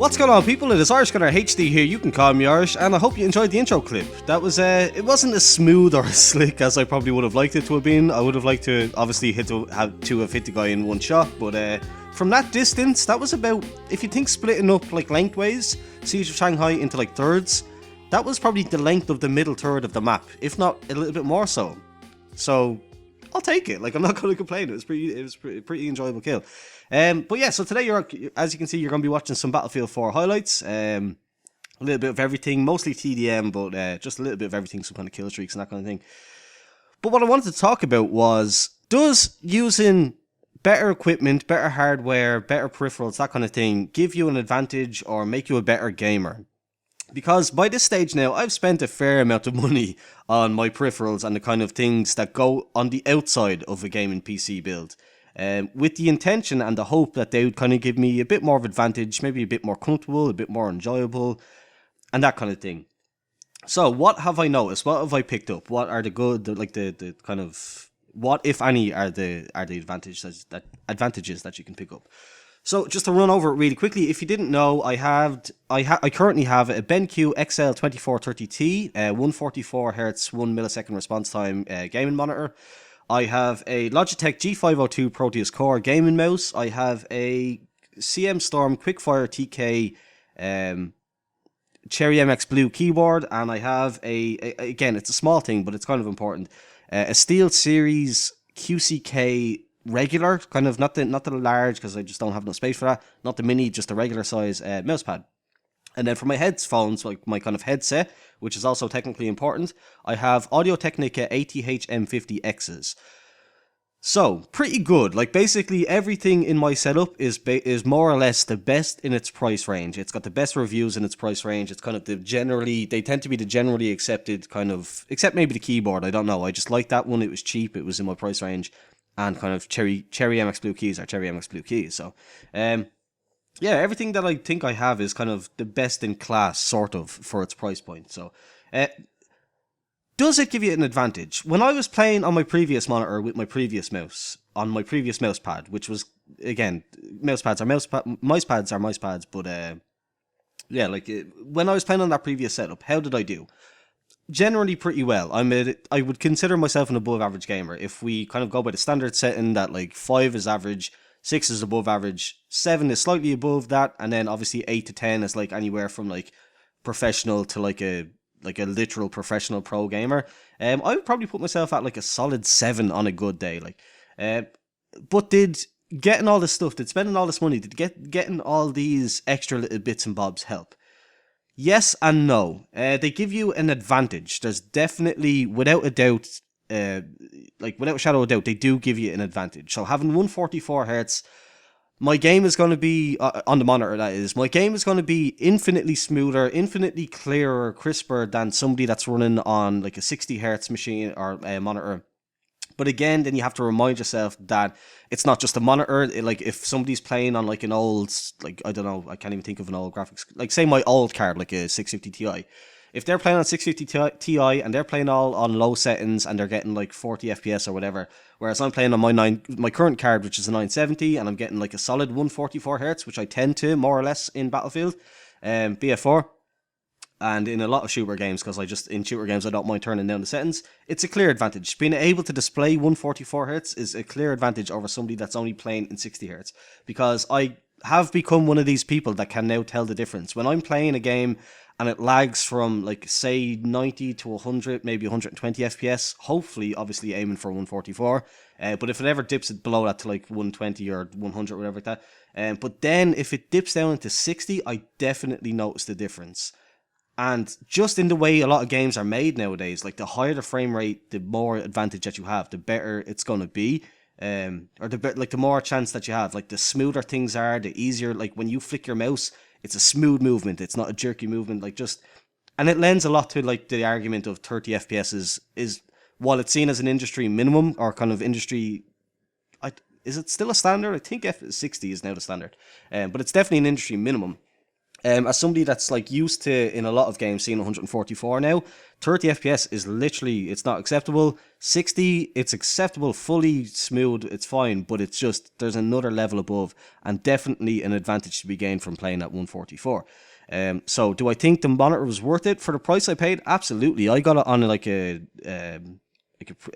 What's going on, people? It is Irish Gunner HD here. You can call me Irish, and I hope you enjoyed the intro clip. That was it wasn't as smooth or as slick as I probably would have liked it to have been. I would have liked to obviously hit the guy in one shot, but from that distance, that was about, if you think splitting up like lengthways, Siege of Shanghai into like thirds, that was probably the length of the middle third of the map, if not a little bit more so. So I'll take it. Like, I'm not going to complain. It was pretty enjoyable kill. But yeah, so today as you can see, you're going to be watching some Battlefield 4 highlights. A little bit of everything, mostly TDM, but just a little bit of everything, some kind of kill streaks and that kind of thing. But what I wanted to talk about was, does using better equipment, better hardware, better peripherals, that kind of thing, give you an advantage or make you a better gamer? Because by this stage now, I've spent a fair amount of money on my peripherals and the kind of things that go on the outside of a gaming PC build. With the intention and the hope that they would kind of give me a bit more of advantage, maybe a bit more comfortable, a bit more enjoyable, and that kind of thing. So what have I noticed? What have I picked up? What are the kind of, what if any are the advantages that you can pick up? So just to run over it really quickly, if you didn't know, I currently have a BenQ XL2430T, 144 Hz, 1 millisecond response time gaming monitor. I have a Logitech G502 Proteus Core gaming mouse. I have a CM Storm Quickfire TK Cherry MX Blue keyboard, and I have again, it's a small thing, but it's kind of important, a SteelSeries QCK regular, kind of not the large, because I just don't have enough space for that, not the mini, just a regular size mouse pad. And then for my headphones, like my kind of headset, which is also technically important, I have Audio-Technica ATH M50Xs. So, pretty good. Like, basically everything in my setup is more or less the best in its price range. It's got the best reviews in its price range. It's kind of they tend to be the generally accepted kind of, except maybe the keyboard, I don't know. I just like that one. It was cheap. It was in my price range. And kind of Cherry MX Blue keys are Cherry MX Blue keys. So, yeah, everything that I think I have is kind of the best in class, sort of, for its price point. So, does it give you an advantage? When I was playing on my previous monitor with my previous mouse, on my previous mouse pad, which was, again, mouse pads, but yeah, like, when I was playing on that previous setup, how did I do? Generally pretty well. I would consider myself an above average gamer. If we kind of go by the standard setting that like 5 is average, 6 is above average, 7 is slightly above that, and then obviously 8 to 10 is like anywhere from like professional to like a literal professional pro gamer. I would probably put myself at like a solid 7 on a good day. But did getting all this stuff, did spending all this money, did getting all these extra little bits and bobs help? Yes and no. They give you an advantage. There's definitely, without a doubt, without a shadow of doubt, they do give you an advantage. So having 144 Hz, my game is going to be, on the monitor that is, my game is going to be infinitely smoother, infinitely clearer, crisper than somebody that's running on like a 60 Hz machine or monitor. But again, then you have to remind yourself that it's not just a monitor. Like, if somebody's playing on like an old, like, I don't know, I can't even think of an old graphics, like say my old card, like a 650 Ti. If they're playing on 650 Ti and they're playing all on low settings and they're getting like 40 FPS or whatever, whereas I'm playing on my current card, which is a 970, and I'm getting like a solid 144 Hz, which I tend to more or less in Battlefield, BF4. And in a lot of shooter games, because in shooter games I don't mind turning down the settings, it's a clear advantage. Being able to display 144 Hz is a clear advantage over somebody that's only playing in 60 Hz. Because I have become one of these people that can now tell the difference. When I'm playing a game and it lags from, like, say, 90 to 100, maybe 120 FPS, hopefully, obviously aiming for 144, but if it ever dips it below that to like 120 or 100 or whatever like that, but then if it dips down into 60, I definitely notice the difference. And just in the way a lot of games are made nowadays, like, the higher the frame rate, the more advantage that you have, the better it's going to be. Or the more chance that you have. Like, the smoother things are, the easier, like, when you flick your mouse, it's a smooth movement, it's not a jerky movement, like, just... And it lends a lot to, like, the argument of 30 FPS is while it's seen as an industry minimum, or kind of industry... Is it still a standard? I think 60 is now the standard. But it's definitely an industry minimum. As somebody that's like used to in a lot of games seeing 144 now, 30 FPS is literally it's not acceptable. 60, it's acceptable, fully smooth, it's fine, but it's just there's another level above, and definitely an advantage to be gained from playing at 144. So do I think the monitor was worth it for the price I paid? Absolutely. I got it on like a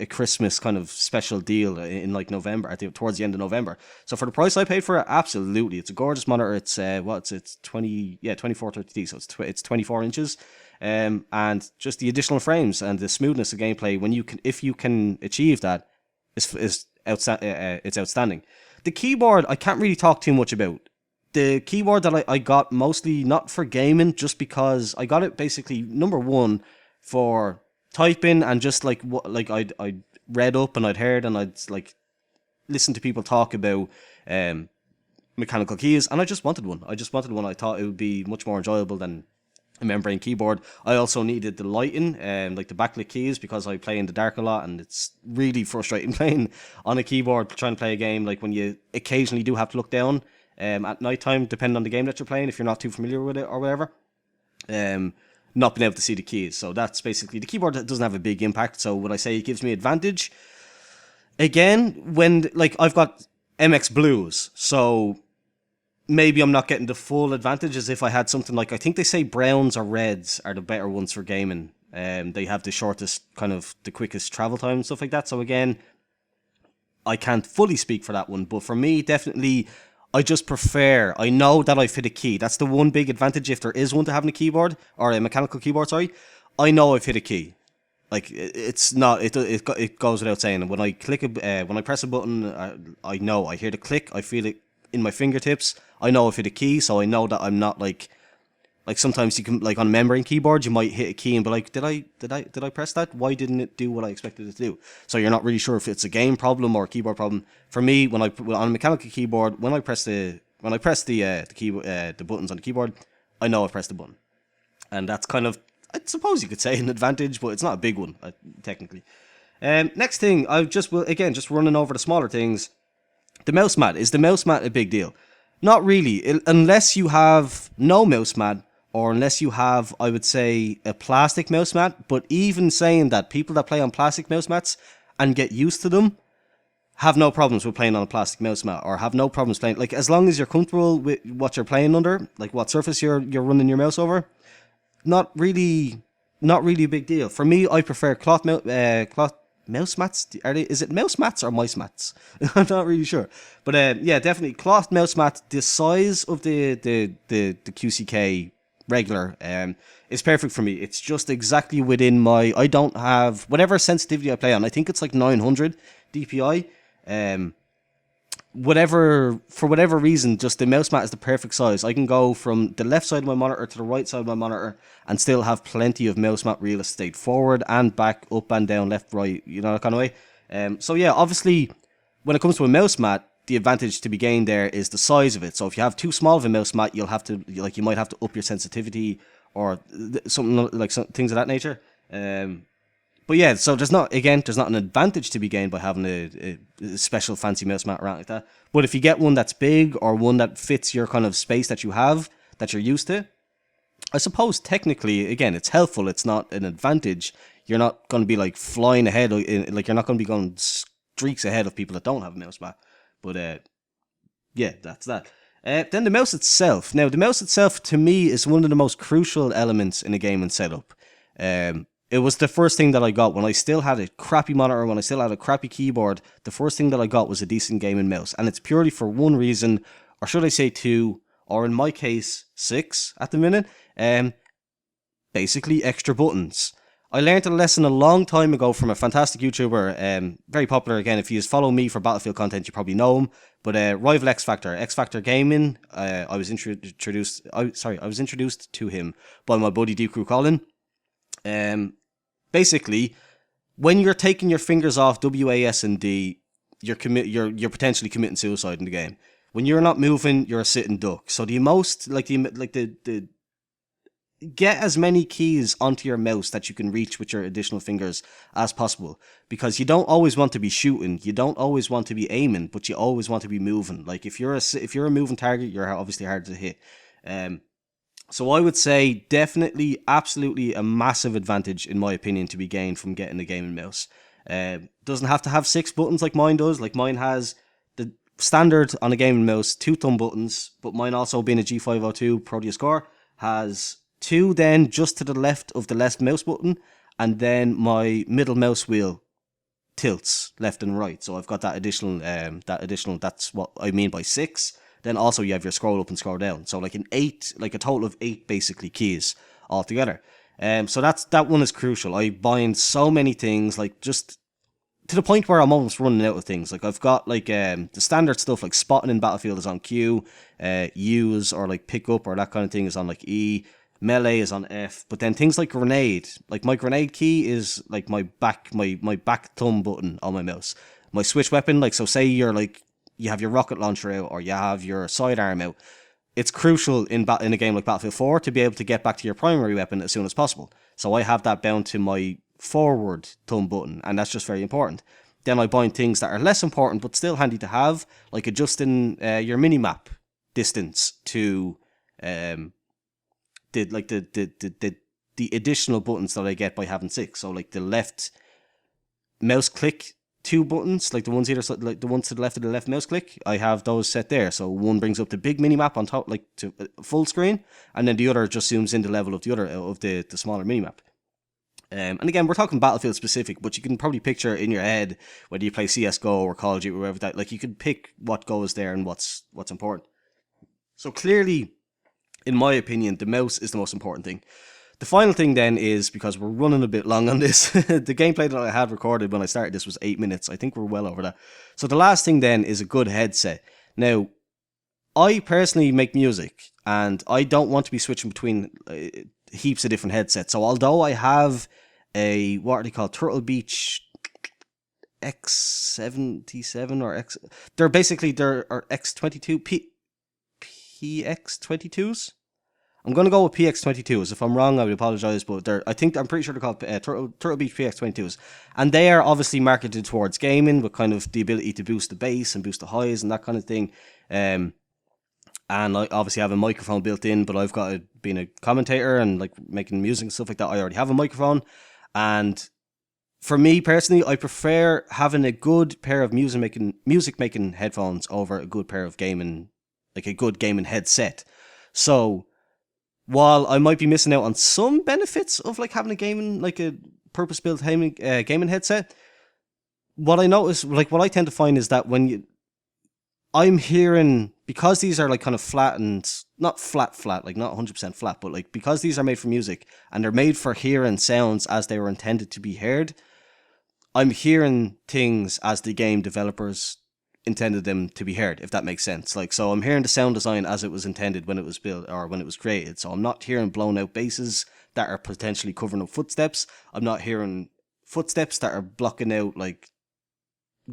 Christmas kind of special deal in like November, I think towards the end of November. So for the price I paid for it, absolutely, it's a gorgeous monitor. It's it's 2430D, so it's 24 inches, and just the additional frames and the smoothness of gameplay when you can if you can achieve that it's outstanding. The keyboard I can't really talk too much about. The keyboard that I got mostly not for gaming, just because I got it basically number one for typing and just like what like I'd read up and I'd heard and I'd like listened to people talk about mechanical keys, and I just wanted one. I thought it would be much more enjoyable than a membrane keyboard. I also needed the lighting, like the backlit keys, because I play in the dark a lot, and it's really frustrating playing on a keyboard trying to play a game. Like when you occasionally do have to look down at night time, depending on the game that you're playing, if you're not too familiar with it or whatever. Not being able to see the keys. So that's basically the keyboard that doesn't have a big impact. So would I say it gives me advantage? Again, when like I've got MX Blues, so maybe I'm not getting the full advantage as if I had something like, I think they say browns or reds are the better ones for gaming. They have the shortest kind of the quickest travel time and stuff like that. So again, I can't fully speak for that one, but for me, definitely, I just prefer. I know that I've hit a key. That's the one big advantage if there is one to having a keyboard or a mechanical keyboard. Sorry, I know I've hit a key. Like it's not. It goes without saying. When I when I press a button, I know I hear the click. I feel it in my fingertips. I know I've hit a key, so I know that I'm not like sometimes you can like on a membrane keyboard you might hit a key and be like, did I press that? Why didn't it do what I expected it to do? So you're not really sure if it's a game problem or a keyboard problem. For me, when I on a mechanical keyboard, when I press the the buttons on the keyboard, I know I've pressed the button, and that's kind of, I suppose you could say, an advantage, but it's not a big one technically. Next thing, I just will again just running over the smaller things. The mouse mat, is the mouse mat a big deal? Not really, unless you have no mouse mat, or unless you have, I would say, a plastic mouse mat. But even saying that, people that play on plastic mouse mats and get used to them have no problems with playing on a plastic mouse mat, or have no problems playing, like, as long as you're comfortable with what you're playing under, like what surface you're running your mouse over. Not really a big deal. For me, I prefer cloth mouse mats. Is it mouse mats or mice mats? I'm not really sure, but yeah, definitely cloth mouse mat. The size of the QCK regular is perfect for me. It's just exactly within my. I don't have whatever sensitivity I play on. I think it's like 900 DPI. For whatever reason, just the mouse mat is the perfect size. I can go from the left side of my monitor to the right side of my monitor and still have plenty of mouse mat real estate, forward and back, up and down, left, right, that kind of way. So yeah, obviously, when it comes to a mouse mat, the advantage to be gained there is the size of it. So if you have too small of a mouse mat, you'll have to, like, you might have to up your sensitivity or something like things of that nature. But yeah, so there's not an advantage to be gained by having a special fancy mouse mat around like that. But if you get one that's big, or one that fits your kind of space that you have, that you're used to, I suppose technically, again, it's helpful. It's not an advantage. You're not going to be like flying ahead, like you're not going to be going streaks ahead of people that don't have a mouse mat. But yeah, that's that. Then the mouse itself. Now, the mouse itself, to me, is one of the most crucial elements in a gaming setup. It was the first thing that I got when I still had a crappy monitor, when I still had a crappy keyboard. The first thing that I got was a decent gaming mouse. And it's purely for one reason, or should I say two, or in my case, six at the minute. Basically, extra buttons. I learned a lesson a long time ago from a fantastic YouTuber, very popular again. If you follow me for Battlefield content, you probably know him. But Rival X Factor Gaming. I was introduced to him by my buddy Deep Crew Colin. Basically, when you're taking your fingers off WAS and D, you're potentially committing suicide in the game. When you're not moving, you're a sitting duck. So the most the get as many keys onto your mouse that you can reach with your additional fingers as possible, because you don't always want to be shooting, you don't always want to be aiming, but you always want to be moving. Like if you're a moving target, you're obviously hard to hit. So I would say definitely, absolutely a massive advantage, in my opinion, to be gained from getting a gaming mouse. Doesn't have to have six buttons like mine does. Like mine has the standard on a gaming mouse, two thumb buttons, but mine also being a G502 Proteus Core has two then just to the left of the left mouse button, and then my middle mouse wheel tilts left and right. So I've got that additional. That's what I mean by six. Then also you have your scroll up and scroll down. So like an eight, like a total of eight basically keys altogether. So that one is crucial. I bind so many things, like just to the point where I'm almost running out of things. Like I've got like the standard stuff like spotting in Battlefield is on Q, use or like pick up or that kind of thing is on like E, melee is on F. But then things like grenade, like my grenade key is like my back thumb button on my mouse. My switch weapon, like so say you're like you have your rocket launcher out or you have your sidearm out. It's crucial in a game like Battlefield 4 to be able to get back to your primary weapon as soon as possible. So I have that bound to my forward thumb button, and that's just very important. Then I bind things that are less important but still handy to have, like adjusting your minimap distance to um, the additional buttons that I get by having six. So like the left mouse click two buttons, like the ones either like the ones to the left of the left mouse click, I have those set there. So one brings up the big mini map on top, like to full screen, and then the other just zooms in the level of the other of the smaller mini map. And again, we're talking Battlefield specific, but you can probably picture in your head whether you play CS:GO or Call of Duty or whatever that. Like you can pick what goes there and what's important. So clearly, in my opinion, the mouse is the most important thing. The final thing then is, because we're running a bit long on this, the gameplay that I had recorded when I started this was 8 minutes. I think we're well over that. So the last thing then is a good headset. Now, I personally make music and I don't want to be switching between heaps of different headsets. So although I have a, what are they called? Turtle Beach X77 or X, there are X22, PX22s. I'm going to go with PX22s. If I'm wrong, I would apologize, but I'm pretty sure they're called Turtle Beach PX22s. And they are obviously marketed towards gaming with kind of the ability to boost the bass and boost the highs and that kind of thing. And I obviously have a microphone built in, but I've got being a commentator and like making music and stuff like that, I already have a microphone. And for me personally, I prefer having a good pair of music making headphones over a good pair of gaming, like a good gaming headset. So while I might be missing out on some benefits of like having a purpose built gaming headset, what I notice, like what I tend to find is that I'm hearing, because these are like kind of flat and not flat, like not 100% flat, but like because these are made for music and they're made for hearing sounds as they were intended to be heard, I'm hearing things as the game developers intended them to be heard, if that makes sense. Like, so I'm hearing the sound design as it was intended when it was built or when it was created. So I'm not hearing blown out basses that are potentially covering up footsteps. I'm not hearing footsteps that are blocking out like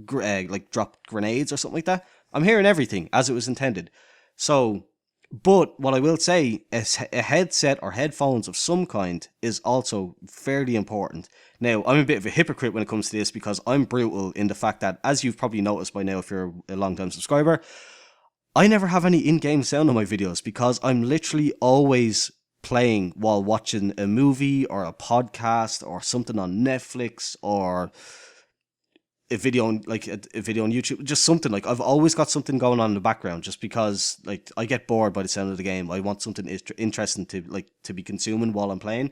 dropped grenades or something like that. I'm hearing everything as it was intended. So, but what I will say is a headset or headphones of some kind is also fairly important. Now, I'm a bit of a hypocrite when it comes to this because I'm brutal in the fact that, as you've probably noticed by now if you're a long-time subscriber, I never have any in-game sound on my videos because I'm literally always playing while watching a movie or a podcast or something on Netflix or a video on a video on YouTube, just something. Like I've always got something going on in the background just because like I get bored by the sound of the game. I want something interesting to be consuming while I'm playing.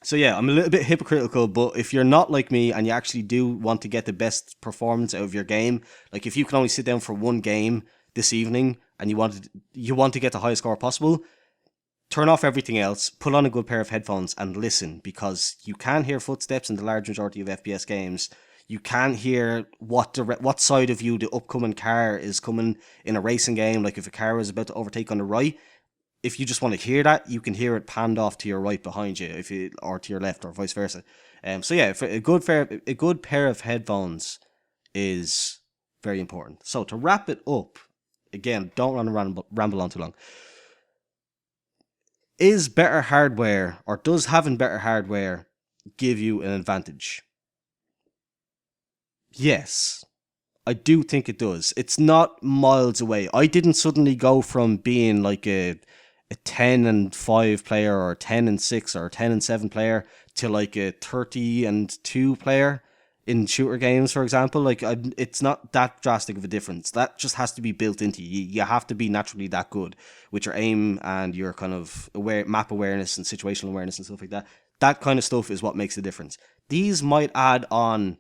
So yeah, I'm a little bit hypocritical, but if you're not like me and you actually do want to get the best performance out of your game, like if you can only sit down for one game this evening and you want to get the highest score possible, turn off everything else, put on a good pair of headphones and listen, because you can hear footsteps in the large majority of FPS games. You can hear what side of you the upcoming car is coming in a racing game. Like if a car is about to overtake on the right, if you just want to hear that, you can hear it panned off to your right behind you, or to your left, or vice versa. So yeah, a good pair of headphones is very important. So to wrap it up, again, don't want to ramble on too long. Is better hardware, or does having better hardware give you an advantage? Yes, I do think it does. It's not miles away. I didn't suddenly go from being like a 10 and 5 player or a 10 and 6 or a 10 and 7 player to like a 30 and 2 player in shooter games, for example. Like, it's not that drastic of a difference. That just has to be built into you. You have to be naturally that good with your aim and your kind of map awareness and situational awareness and stuff like that. That kind of stuff is what makes the difference. These might add on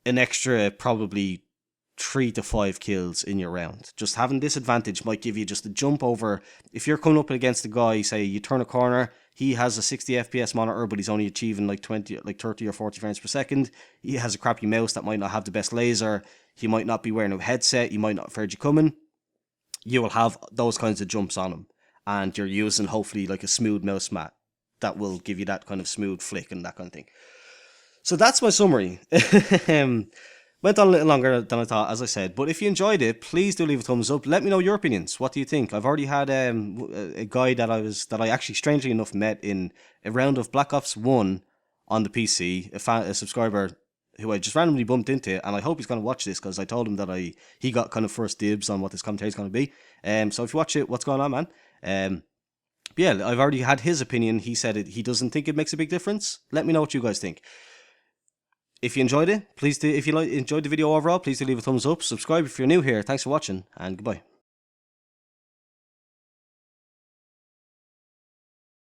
an extra probably 3 to 5 kills in your round. Just having this advantage might give you just a jump over. If you're coming up against a guy, say you turn a corner, he has a 60 FPS monitor, but he's only achieving like 30 or 40 frames per second. He has a crappy mouse that might not have the best laser. He might not be wearing a headset. You might not have heard you coming. You will have those kinds of jumps on him, and you're using hopefully like a smooth mouse mat that will give you that kind of smooth flick and that kind of thing. So that's my summary. Went on a little longer than I thought, as I said. But if you enjoyed it, please do leave a thumbs up. Let me know your opinions. What do you think? I've already had a guy that I actually strangely enough met in a round of Black Ops 1 on the PC, a subscriber who I just randomly bumped into, and I hope he's going to watch this because I told him that he got kind of first dibs on what this commentary is going to be. So if you watch it, what's going on, man? Yeah, I've already had his opinion. He said he doesn't think it makes a big difference. Let me know what you guys think. If you enjoyed it, please do. If you enjoyed the video overall, please do leave a thumbs up. Subscribe if you're new here. Thanks for watching, and goodbye.